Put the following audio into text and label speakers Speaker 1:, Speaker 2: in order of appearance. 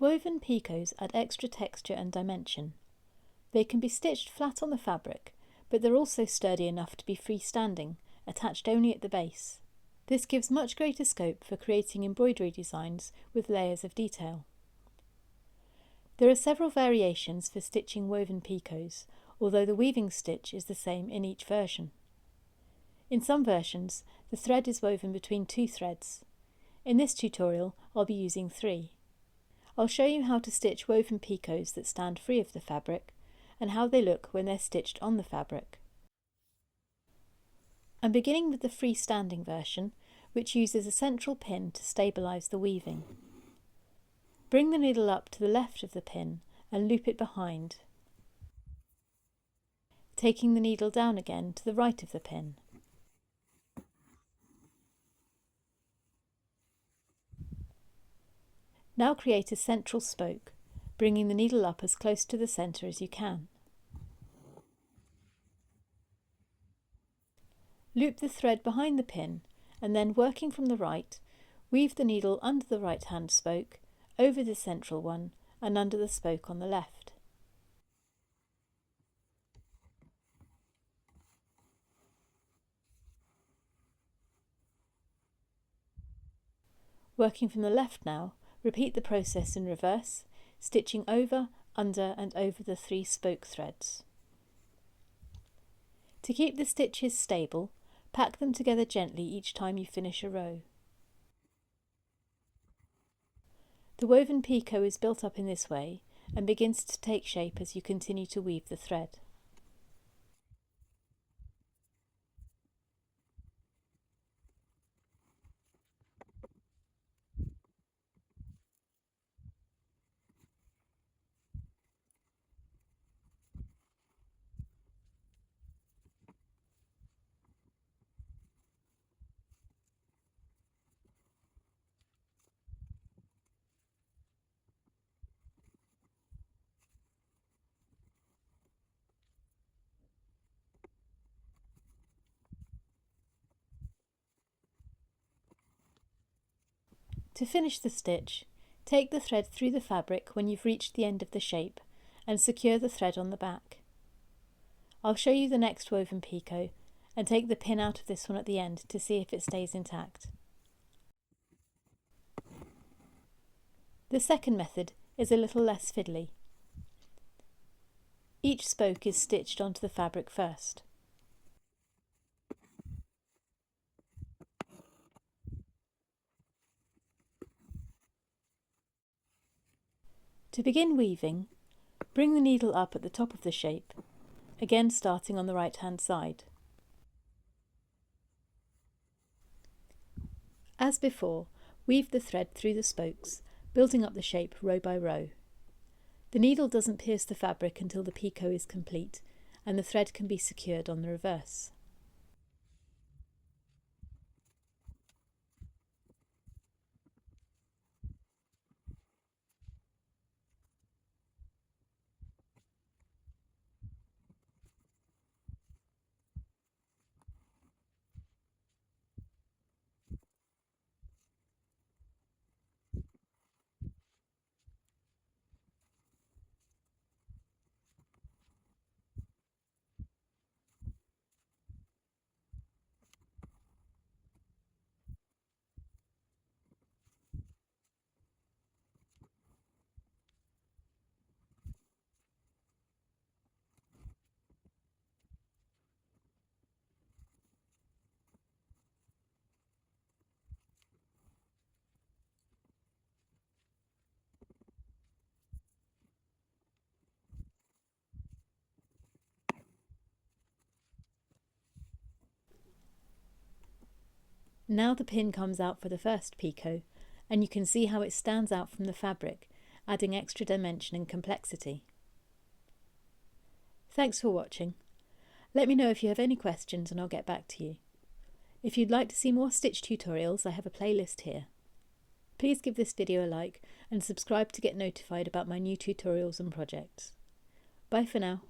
Speaker 1: Woven picots add extra texture and dimension. They can be stitched flat on the fabric, but they're also sturdy enough to be freestanding, attached only at the base. This gives much greater scope for creating embroidery designs with layers of detail. There are several variations for stitching woven picots, although the weaving stitch is the same in each version. In some versions, the thread is woven between 2 threads. In this tutorial, I'll be using 3. I'll show you how to stitch woven picots that stand free of the fabric, and how they look when they're stitched on the fabric. I'm beginning with the freestanding version, which uses a central pin to stabilise the weaving. Bring the needle up to the left of the pin and loop it behind, taking the needle down again to the right of the pin. Now create a central spoke, bringing the needle up as close to the centre as you can. Loop the thread behind the pin and then, working from the right, weave the needle under the right-hand spoke, over the central one and under the spoke on the left. Working from the left now, repeat the process in reverse, stitching over, under and over the 3 spoke threads. To keep the stitches stable, pack them together gently each time you finish a row. The woven picot is built up in this way and begins to take shape as you continue to weave the thread. To finish the stitch, take the thread through the fabric when you've reached the end of the shape and secure the thread on the back. I'll show you the next woven picot and take the pin out of this one at the end to see if it stays intact. The second method is a little less fiddly. Each spoke is stitched onto the fabric first. To begin weaving, bring the needle up at the top of the shape, again starting on the right-hand side. As before, weave the thread through the spokes, building up the shape row by row. The needle doesn't pierce the fabric until the picot is complete, and the thread can be secured on the reverse. Now the pin comes out for the first picot, and you can see how it stands out from the fabric, adding extra dimension and complexity. Thanks for watching. Let me know if you have any questions and I'll get back to you. If you'd like to see more stitch tutorials, I have a playlist here. Please give this video a like and subscribe to get notified about my new tutorials and projects. Bye for now.